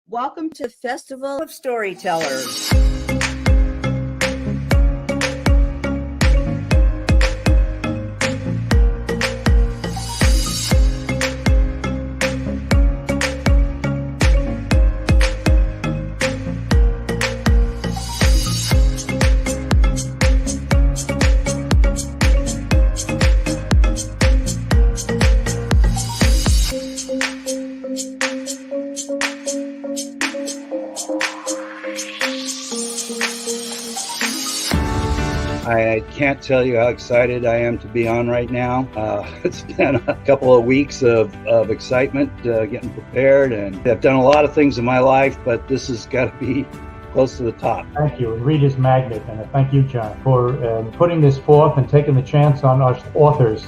Welcome to Festival of Storytellers. I can't tell you how excited I am to be on right now. It's been a couple of weeks of excitement, getting prepared, and I've done a lot of things in my life, but this has got to be close to the top. Thank you, Reader's Magnet, and thank you, John, for putting this forth and taking the chance on us authors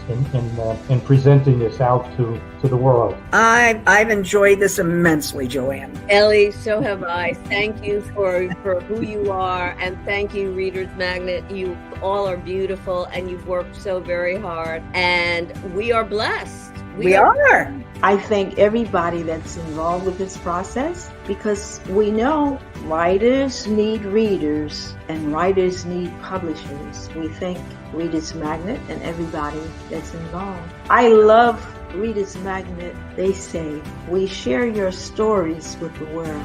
in presenting this out to the world. I've enjoyed this immensely, Joanne. Ellie, so have I. Thank you for who you are, and thank you, Reader's Magnet. You all are beautiful, and you've worked so very hard, and we are blessed. We are. I thank everybody that's involved with this process, because we know writers need readers and writers need publishers. We thank Reader's Magnet and everybody that's involved. I love Reader's Magnet. They say, we share your stories with the world.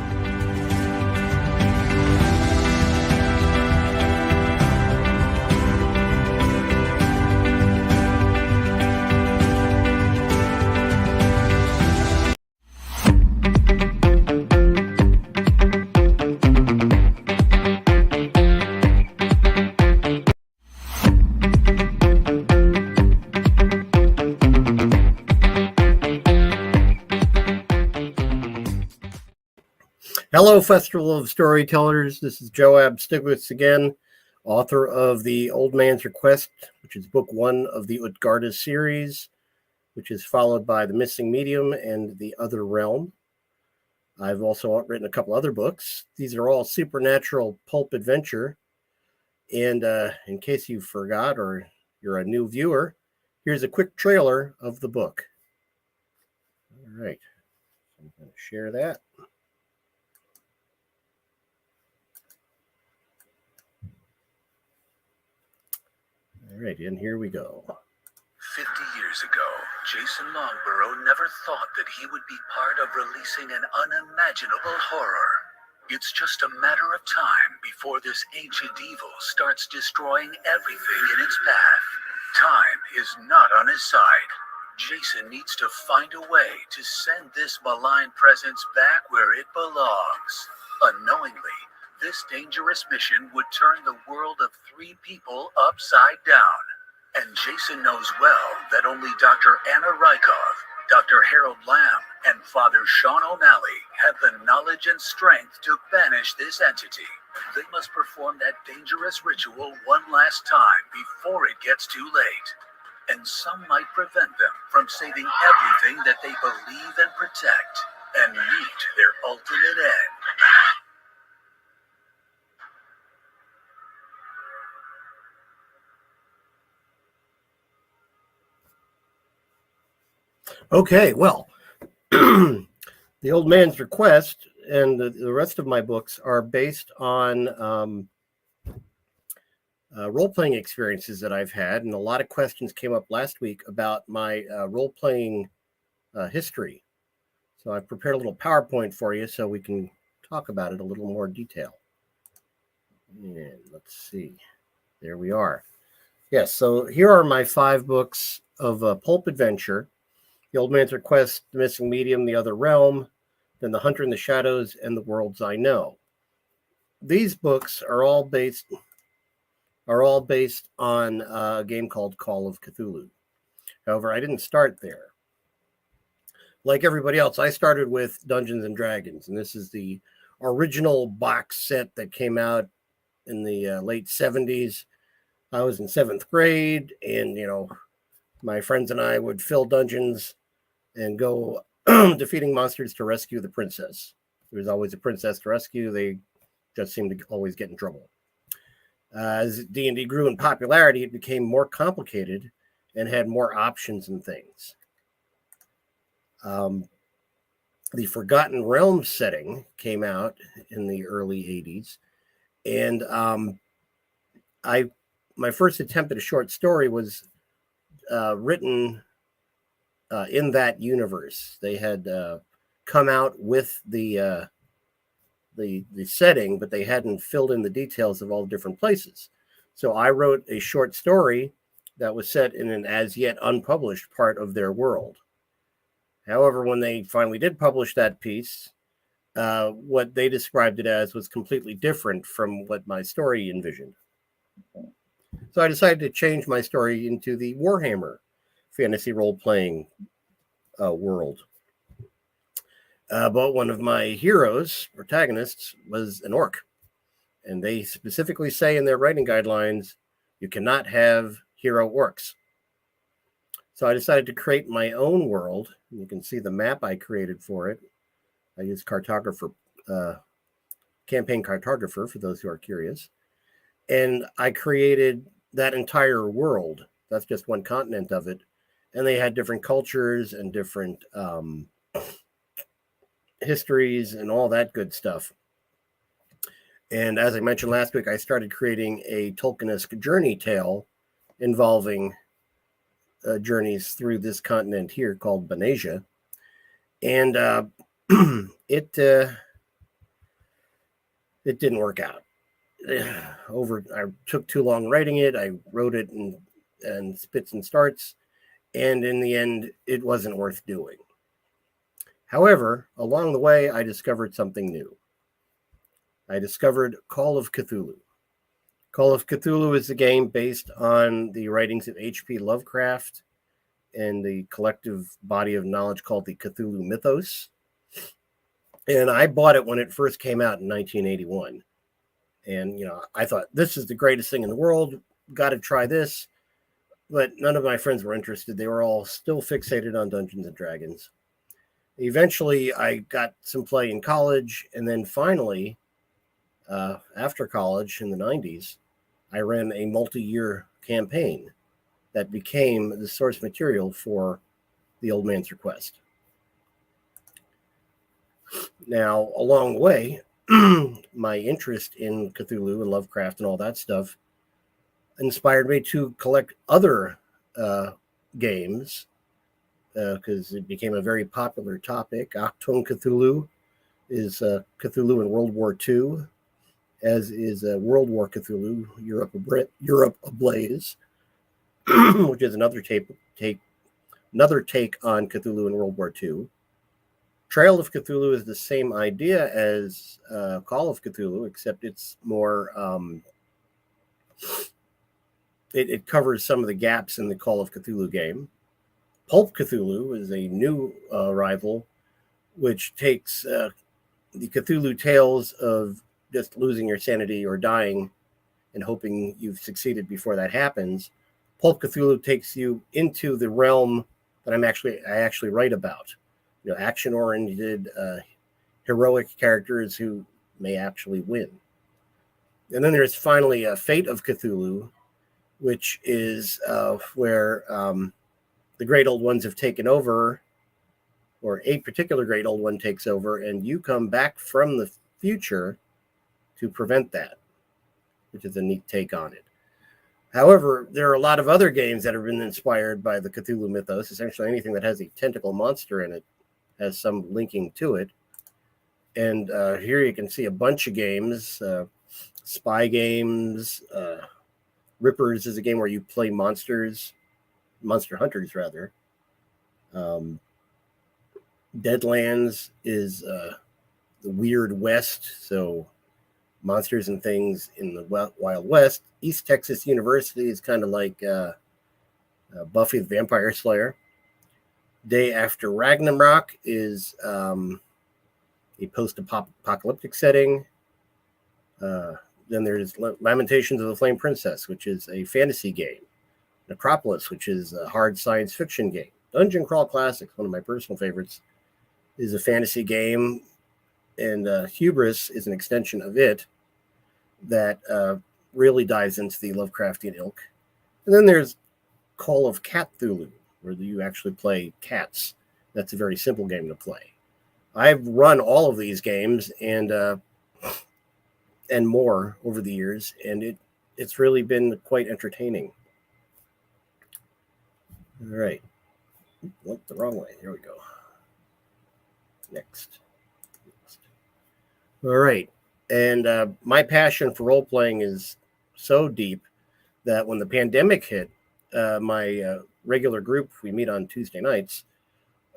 Hello, Festival of Storytellers. This is JOAB Stieglitz again, author of The Old Man's Request, which is book 1 of the Utgarda series, which is followed by The Missing Medium and The Other Realm. I've also written a couple other books. These are all supernatural pulp adventure. And in case you forgot or you're a new viewer, here's a quick trailer of the book. All right, I'm going to share that. All right, and here we go. 50 years ago, Jason Longborough never thought that he would be part of releasing an unimaginable horror. It's just a matter of time before this ancient evil starts destroying everything in its path. Time is not on his side. Jason needs to find a way to send this malign presence back where it belongs. Unknowingly, this dangerous mission would turn the world of 3 people upside down. And Jason knows well that only Dr. Anna Rykov, Dr. Harold Lamb, and Father Sean O'Malley have the knowledge and strength to banish this entity. They must perform that dangerous ritual one last time before it gets too late. And some might prevent them from saving everything that they believe and protect, and meet their ultimate end. Okay, well, The Old Man's Request and the rest of my books are based on role-playing experiences that I've had, and a lot of questions came up last week about my role-playing history. So I've prepared a little PowerPoint for you so we can talk about it a little more detail. And let's see. There we are. Yes, so here are my 5 books of pulp adventure. The Old Man's Request, The Missing Medium, The Other Realm, then The Hunter in the Shadows, and The Worlds I Know. These books are all based on a game called Call of Cthulhu. However, I didn't start there. Like everybody else, I started with Dungeons and Dragons, and this is the original box set that came out in the late 70s. I was in 7th grade, and my friends and I would fill dungeons and go defeating monsters to rescue the princess. There was always a princess to rescue. They just seemed to always get in trouble. As D&D grew in popularity, it became more complicated and had more options and things. the Forgotten Realms setting came out in the early 80s. And my first attempt at a short story was written in that universe. They had come out with the setting, but they hadn't filled in the details of all the different places. So I wrote a short story that was set in an as yet unpublished part of their world. However, when they finally did publish that piece, what they described it as was completely different from what my story envisioned. So I decided to change my story into the Warhammer fantasy role-playing world. But one of my heroes, protagonists, was an orc. And they specifically say in their writing guidelines, you cannot have hero orcs. So I decided to create my own world. You can see the map I created for it. I used Cartographer, Campaign Cartographer, for those who are curious. And I created that entire world. That's just one continent of it. And they had different cultures and different histories and all that good stuff. And as I mentioned last week, I started creating a Tolkien-esque journey tale involving journeys through this continent here called Benasia. And it didn't work out. I took too long writing it. I wrote it in spits and starts. And in the end, it wasn't worth doing. However, along the way, I discovered something new. I discovered Call of Cthulhu. Call of Cthulhu is a game based on the writings of H.P. Lovecraft and the collective body of knowledge called the Cthulhu Mythos. And I bought it when it first came out in 1981. And, I thought, this is the greatest thing in the world. Got to try this. But none of my friends were interested. They were all still fixated on Dungeons and Dragons. Eventually, I got some play in college. And then finally, after college in the 90s, I ran a multi-year campaign that became the source material for The Old Man's Request. Now, along the way, my interest in Cthulhu and Lovecraft and all that stuff inspired me to collect other games because it became a very popular topic. Achtung Cthulhu is Cthulhu in World War II, as is World War Cthulhu, Europe Ablaze, which is another take on Cthulhu in World War II. Trail of Cthulhu is the same idea as Call of Cthulhu, except it's more, it covers some of the gaps in the Call of Cthulhu game. Pulp Cthulhu is a new rival, which takes the Cthulhu tales of just losing your sanity or dying and hoping you've succeeded before that happens. Pulp Cthulhu takes you into the realm that I actually write about. Action-oriented, heroic characters who may actually win. And then there's finally Fate of Cthulhu, which is where the Great Old Ones have taken over, or a particular Great Old One takes over, and you come back from the future to prevent that, which is a neat take on it. However, there are a lot of other games that have been inspired by the Cthulhu mythos. Essentially anything that has a tentacle monster in it has some linking to it. And here you can see a bunch of games, spy games. Rippers is a game where you play monster hunters rather. Deadlands is the Weird West, so monsters and things in the Wild West. East Texas University is kind of like Buffy the Vampire Slayer. Day After Ragnarok is a post-apocalyptic setting. Then there's Lamentations of the Flame Princess, which is a fantasy game. Necropolis, which is a hard science fiction game. Dungeon Crawl Classics, one of my personal favorites, is a fantasy game. And Hubris is an extension of it that really dives into the Lovecraftian ilk. And then there's Call of Cthulhu, where you actually play cats. That's a very simple game to play. I've run all of these games and more over the years, and it's really been quite entertaining. All right. Went the wrong way. Here we go. Next. All right. And my passion for role playing is so deep that when the pandemic hit, my regular group, we meet on Tuesday nights,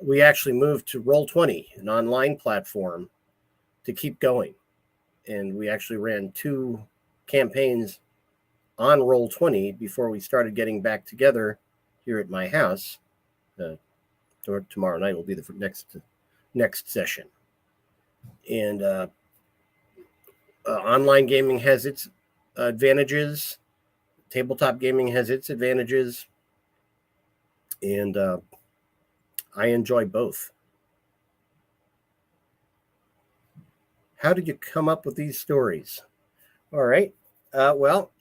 we actually moved to Roll20, an online platform, to keep going. And we actually ran 2 campaigns on Roll20 before we started getting back together here at my house. Tomorrow night will be the next session. And online gaming has its advantages. Tabletop gaming has its advantages. And I enjoy both. How did you come up with these stories? All right. Well,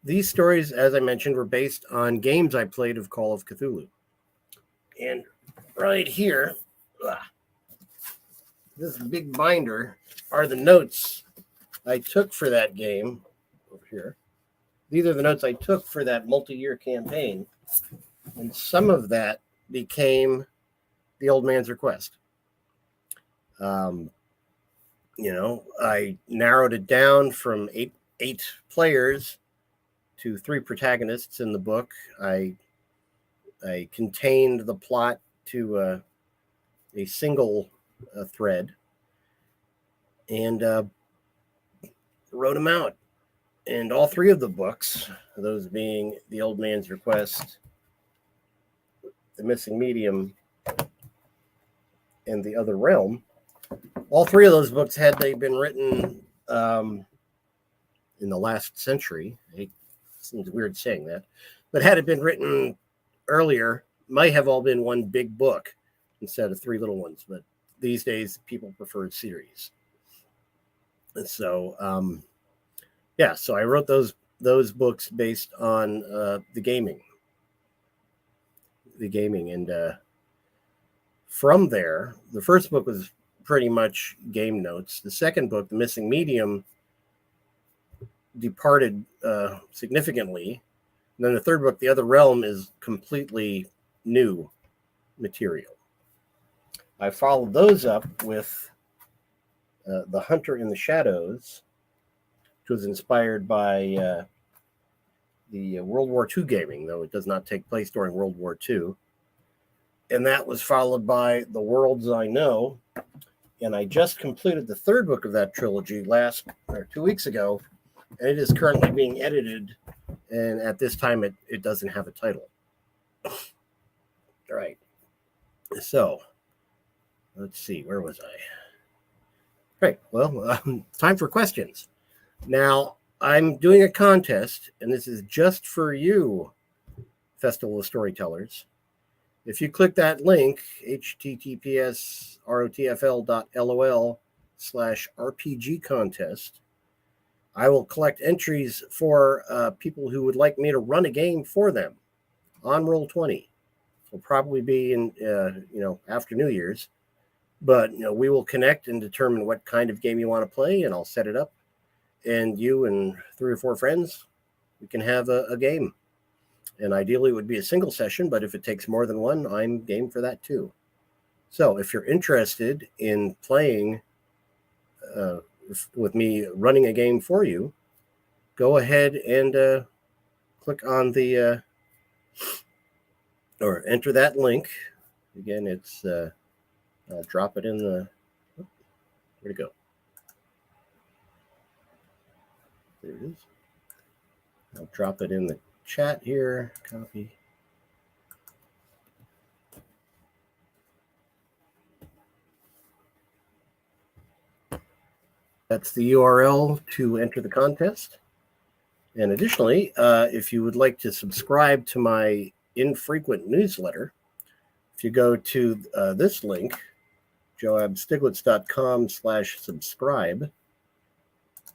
these stories, as I mentioned, were based on games I played of Call of Cthulhu. And right here, this big binder are the notes I took for that game over here. These are the notes I took for that multi-year campaign. And some of that became the Old Man's Request. I narrowed it down from eight players to 3 protagonists in the book. I contained the plot to a single thread and wrote them out. And all 3 of the books, those being The Old Man's Request, The Missing Medium, and The Other Realm, all 3 of those books, had they been written in the last century, it seems weird saying that, but had it been written earlier, might have all been one big book instead of 3 little ones. But these days, people prefer series. And so, so I wrote those books based on the gaming. And from there, the first book was pretty much game notes. The second book, The Missing Medium, departed significantly. And then the third book, The Other Realm, is completely new material. I followed those up with The Hunter in the Shadows, which was inspired by the World War II gaming, though it does not take place during World War II. And that was followed by The Worlds I Know. And I just completed the third book of that trilogy 2 weeks ago, and it is currently being edited. And at this time, it doesn't have a title. All right. So let's see, where was I? Right. Well, time for questions. Now, I'm doing a contest, and this is just for you, Festival of Storytellers. If you click that link, https://rotfl.lol/RPG contest, I will collect entries for people who would like me to run a game for them on Roll20. It'll probably be in, after New Year's. But, we will connect and determine what kind of game you want to play, and I'll set it up. And you and 3 or 4 friends, we can have a game. And ideally, it would be a single session, but if it takes more than one, I'm game for that too. So if you're interested in playing with me running a game for you, go ahead and click on the or enter that link. Again, it's I'll drop it in the. Where'd it go? There it is. I'll drop it in the chat here. Copy. That's the URL to enter the contest. And additionally, if you would like to subscribe to my infrequent newsletter, if you go to this link, joabstieglitz.com/subscribe,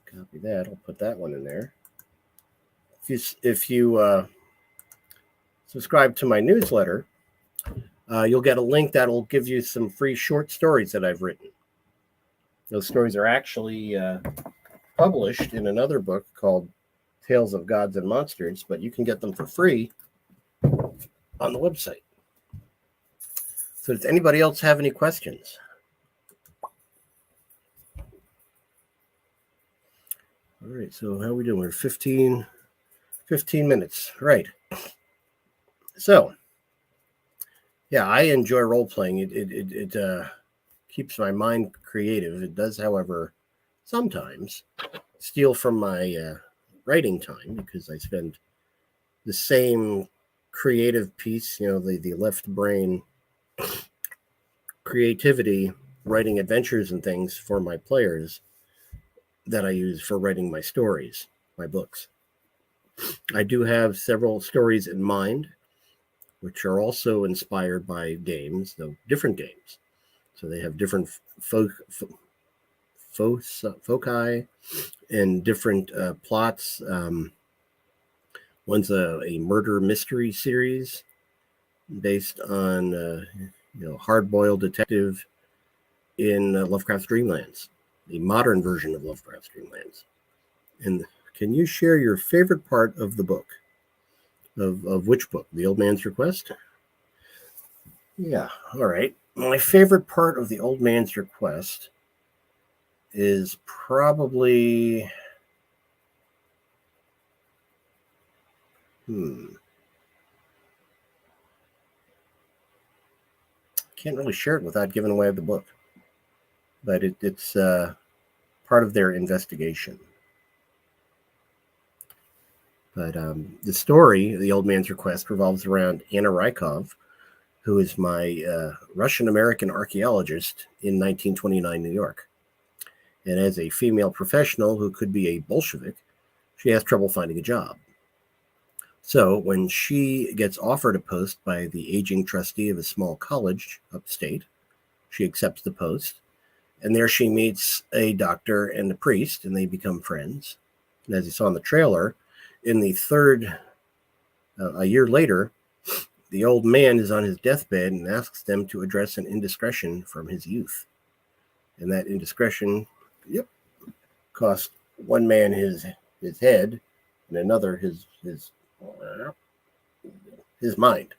copy that. I'll put that one in there. If you subscribe to my newsletter, you'll get a link that will give you some free short stories that I've written. Those stories are actually published in another book called Tales of Gods and Monsters, but you can get them for free on the website. So does anybody else have any questions? All right, so how are we doing? We're 15 minutes. Right. So, yeah, I enjoy role-playing. It keeps my mind creative. It does, however, sometimes steal from my writing time because I spend the same creative piece, the left brain creativity, writing adventures and things for my players that I use for writing my stories, my books. I do have several stories in mind, which are also inspired by games, though different games. So they have different foci and different plots. One's a murder mystery series based on hard-boiled detective in Lovecraft's Dreamlands, a modern version of Lovecraft's Dreamlands. And can you share your favorite part of the book? Of which book? The Old Man's Request? Yeah, all right. My favorite part of The Old Man's Request is probably... Can't really share it without giving away the book. But it's part of their investigation. But the story, The Old Man's Request, revolves around Anna Rykov, who is my Russian-American archaeologist in 1929 New York. And as a female professional who could be a Bolshevik, she has trouble finding a job. So when she gets offered a post by the aging trustee of a small college upstate, she accepts the post. And there she meets a doctor and a priest, and they become friends. And as you saw in the trailer, in the third, a year later, the old man is on his deathbed and asks them to address an indiscretion from his youth. And that indiscretion, cost one man his head and another his mind.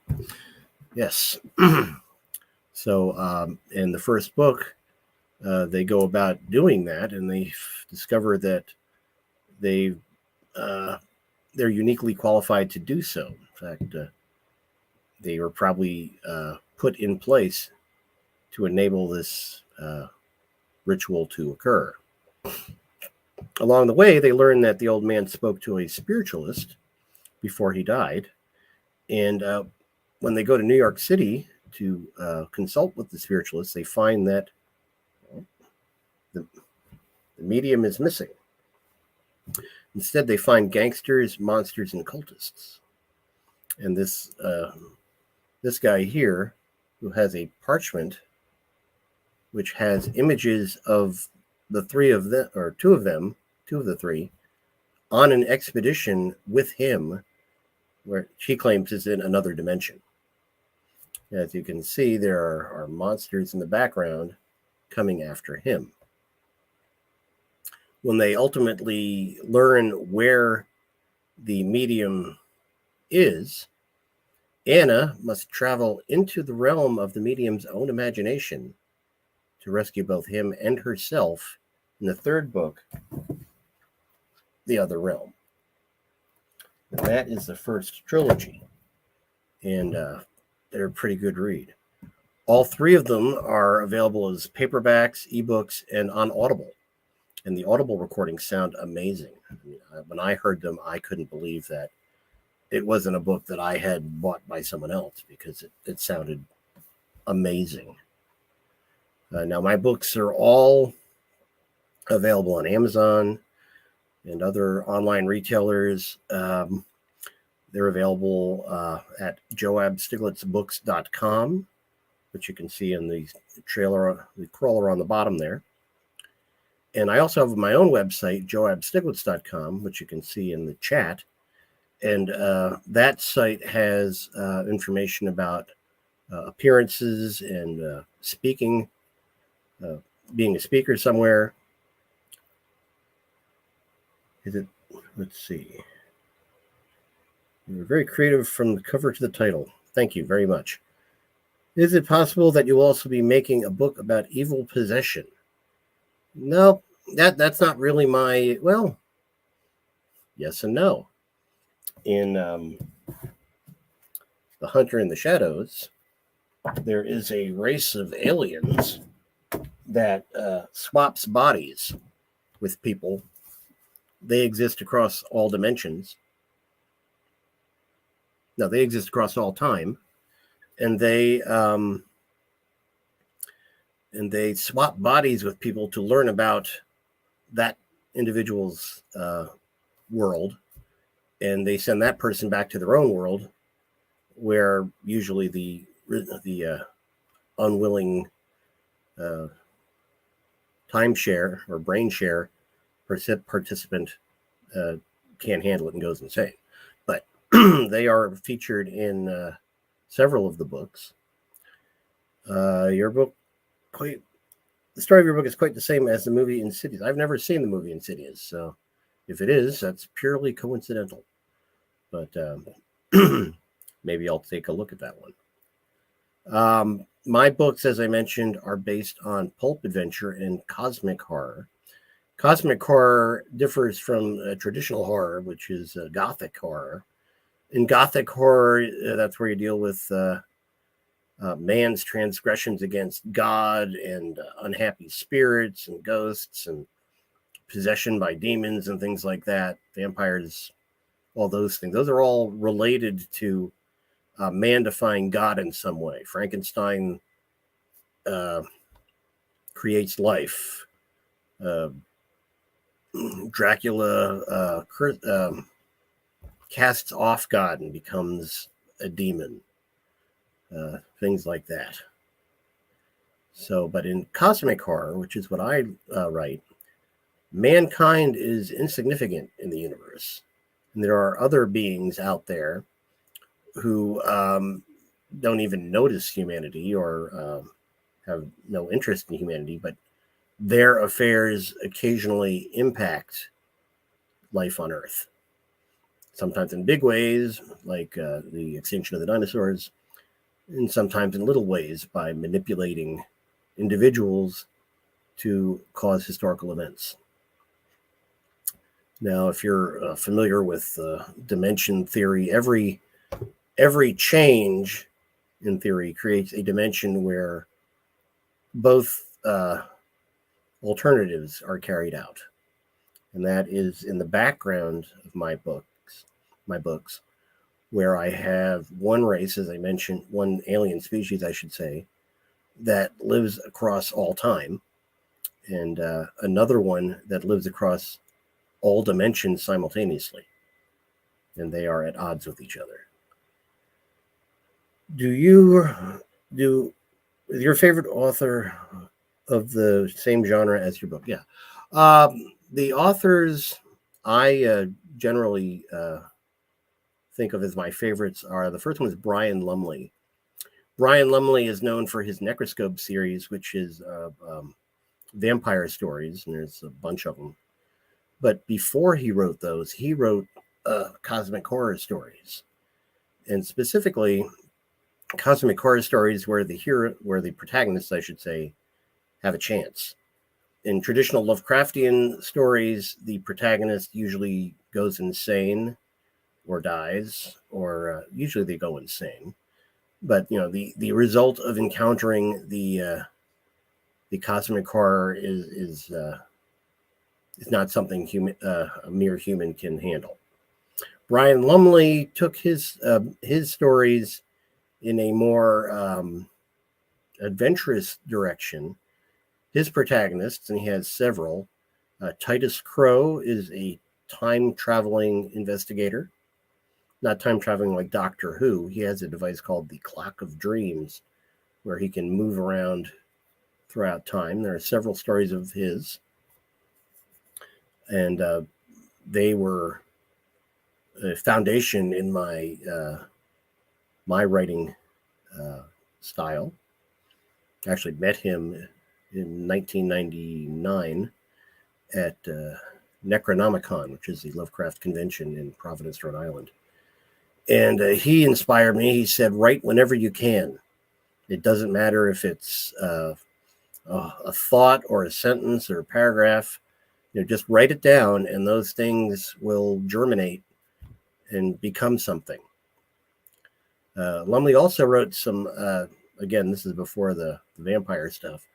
Yes. So in the first book, they go about doing that, and they discover that they're uniquely qualified to do so. In fact, they were probably put in place to enable this ritual to occur. Along the way, they learn that the old man spoke to a spiritualist before he died. And when they go to New York City to consult with the spiritualist, they find that the medium is missing. Instead, they find gangsters, monsters, and cultists. And this guy here, who has a parchment which has images of the three of them, or two of the three, on an expedition with him, where she claims is in another dimension. As you can see, there are monsters in the background coming after him. When they ultimately learn where the medium is, Anna must travel into the realm of the medium's own imagination to rescue both him and herself in the third book, The Other Realm. And that is the first trilogy, and they're a pretty good read. All three of them are available as paperbacks, ebooks, and on Audible. And the Audible recordings sound amazing. I mean, when I heard them, I couldn't believe that it wasn't a book that I had bought by someone else, because it sounded amazing. Now, my books are all available on Amazon and other online retailers. They're available at JOABStieglitzBooks.com, which you can see in the trailer, the crawler on the bottom there. And I also have my own website, JOABStieglitz.com, which you can see in the chat. And that site has information about appearances and speaking, being a speaker somewhere. Is it? Let's see. You're very creative from the cover to the title. Thank you very much. Is it possible that you'll also be making a book about evil possession? No, that's not really my, well, yes and no. In The Hunter in the Shadows, there is a race of aliens that swaps bodies with people. They exist across all dimensions. No, they exist across all time, and they swap bodies with people to learn about that individual's world, and they send that person back to their own world, where usually the unwilling timeshare or brain share participant can't handle it and goes insane. But they are featured in several of the books. Your book, the story of your book is quite the same as the movie Insidious. I've never seen the movie Insidious, so if it is, that's purely coincidental. But maybe I'll take a look at that one. My books, as I mentioned, are based on pulp adventure and cosmic horror. Cosmic horror differs from traditional horror, which is gothic horror. In gothic horror, that's where you deal with man's transgressions against God and unhappy spirits and ghosts and possession by demons and things like that. Vampires, all those things. Those are all related to man defying God in some way. Frankenstein creates life. Dracula casts off God and becomes a demon. Things like that. So, but in cosmic horror, which is what I write, mankind is insignificant in the universe. And there are other beings out there who don't even notice humanity or have no interest in humanity, but their affairs occasionally impact life on Earth. Sometimes in big ways, like the extinction of the dinosaurs, and sometimes in little ways by manipulating individuals to cause historical events. Now, if you're familiar with dimension theory, every change in theory creates a dimension where both alternatives are carried out. And that is in the background of my books, where I have one race, as I mentioned, one alien species, I should say, that lives across all time, and another one that lives across all dimensions simultaneously. And they are at odds with each other. Is your favorite author of the same genre as your book? Yeah. The authors I generally think of as my favorites are, the first one is Brian Lumley. Brian Lumley is known for his Necroscope series, which is vampire stories, and there's a bunch of them. But before he wrote those, he wrote cosmic horror stories, and specifically cosmic horror stories where the protagonists, I should say, have a chance. In traditional Lovecraftian stories, the protagonist usually goes insane or dies, or usually they go insane. But the result of encountering the cosmic horror is not something a mere human can handle. Brian Lumley took his stories in a more adventurous direction. His protagonists, and he has several. Titus Crow is a time-traveling investigator. Not time-traveling like Doctor Who. He has a device called the Clock of Dreams, where he can move around throughout time. There are several stories of his. And they were a foundation in my writing style. I actually met him in 1999 at Necronomicon, which is the Lovecraft convention in Providence, Rhode Island. And he inspired me. He said, write whenever you can. It doesn't matter if it's a thought or a sentence or a paragraph. Just write it down, and those things will germinate and become something. Lumley also wrote some, again, this is before the vampire stuff.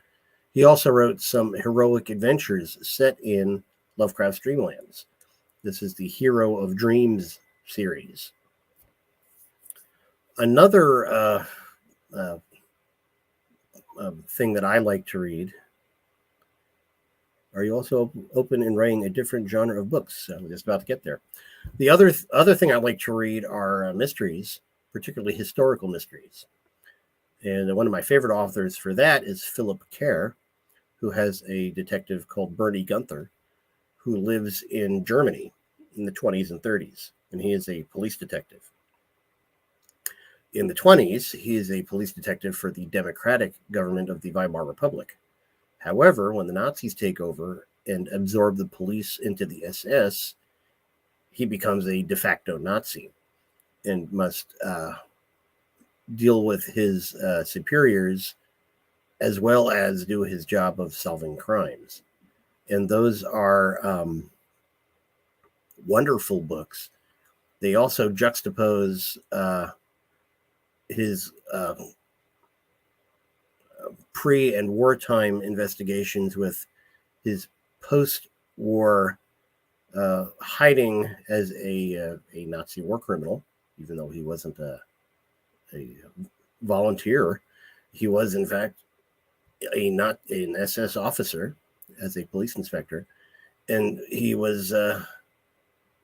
He also wrote some heroic adventures set in Lovecraft's Dreamlands. This is the Hero of Dreams series. Another thing that I like to read. Are you also open in writing a different genre of books? I'm just about to get there. The other thing I like to read are mysteries, particularly historical mysteries. And one of my favorite authors for that is Philip Kerr, who has a detective called Bernie Gunther, who lives in Germany in the 20s and 30s, and he is a police detective. In the 20s, he is a police detective for the democratic government of the Weimar Republic. However, when the Nazis take over and absorb the police into the SS, he becomes a de facto Nazi and must deal with his superiors as well as do his job of solving crimes. And those are wonderful books. They also juxtapose his pre- and wartime investigations with his post-war hiding as a Nazi war criminal, even though he wasn't a volunteer. He was, in fact, not an SS officer as a police inspector, and he was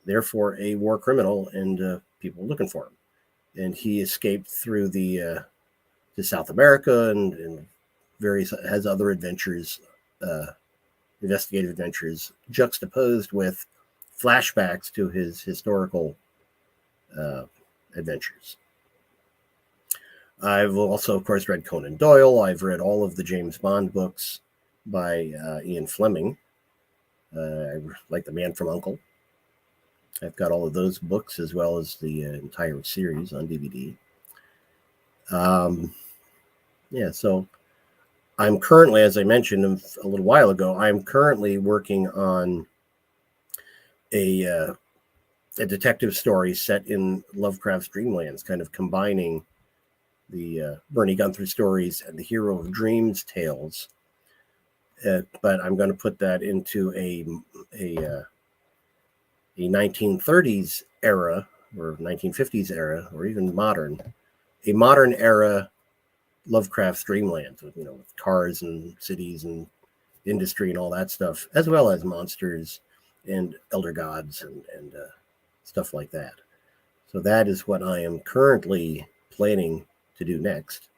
therefore a war criminal, and people were looking for him. And he escaped through to South America and has other adventures, investigative adventures, juxtaposed with flashbacks to his historical adventures. I've also, of course, read Conan Doyle. I've read all of the James Bond books by Ian Fleming. I like The Man from U.N.C.L.E. I've got all of those books as well as the entire series on DVD. So I'm currently, as I mentioned a little while ago, I'm currently working on a detective story set in Lovecraft's Dreamlands, kind of combining the Bernie Gunther stories and the Hero of Dreams tales. But I'm going to put that into a 1930s era or 1950s era, or even a modern era Lovecraft's Dreamlands with cars and cities and industry and all that stuff, as well as monsters and elder gods and stuff like that. So that is what I am currently planning to do next.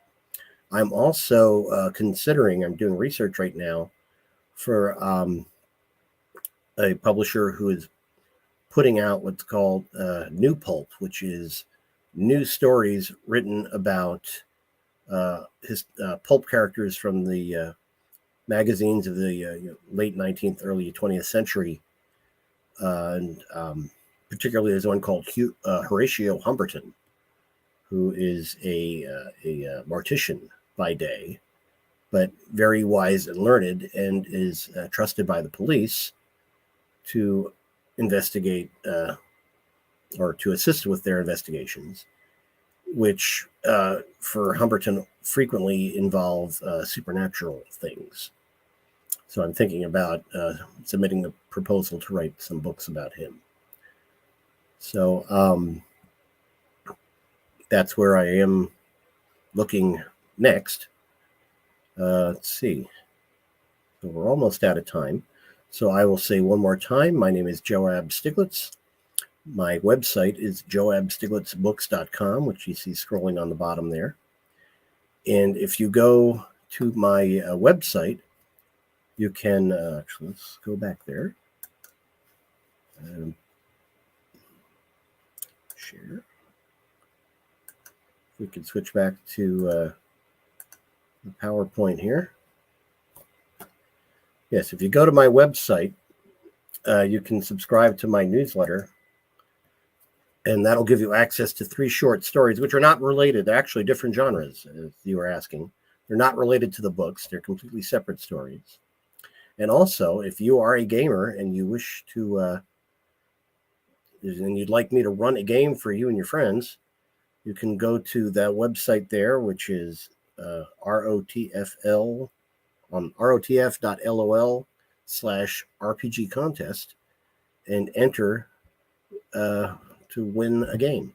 I'm also I'm doing research right now for a publisher who is putting out what's called New Pulp, which is new stories written about his pulp characters from the magazines of the late 19th, early 20th century. And particularly there's one called Horatio Humberton, who is a mortician by day, but very wise and learned, and is trusted by the police to investigate or to assist with their investigations, which for Humberton frequently involve supernatural things. So I'm thinking about submitting the proposal to write some books about him. So that's where I am looking next. Let's see. So we're almost out of time. So I will say one more time, my name is JOAB Stieglitz. My website is joabstieglitzbooks.com, which you see scrolling on the bottom there. And if you go to my website, you can, actually, let's go back there. Share. We can switch back to the PowerPoint here. Yes, if you go to my website, you can subscribe to my newsletter, and that'll give you access to 3 short stories, which are not related. They're actually different genres, as you were asking. They're not related to the books. They're completely separate stories. And also, if you are a gamer and you wish to, and you'd like me to run a game for you and your friends, you can go to that website there, which is ROTFL on rotf.lol/RPG contest, and enter to win a game.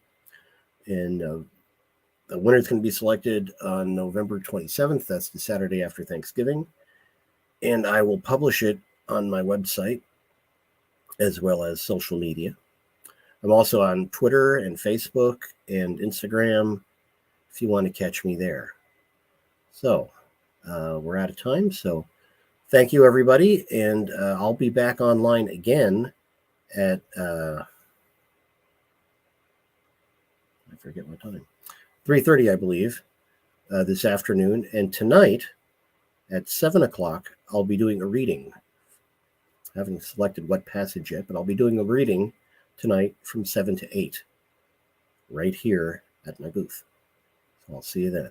And the winner is going to be selected on November 27th. That's the Saturday after Thanksgiving. And I will publish it on my website as well as social media. I'm also on Twitter and Facebook and Instagram if you want to catch me there. So we're out of time. So thank you, everybody. And I'll be back online again at, I forget what time, 3:30, I believe, this afternoon. And tonight at 7 o'clock, I'll be doing a reading. I haven't selected what passage yet, but I'll be doing a reading tonight from 7 to 8 right here at my booth. So I'll see you then.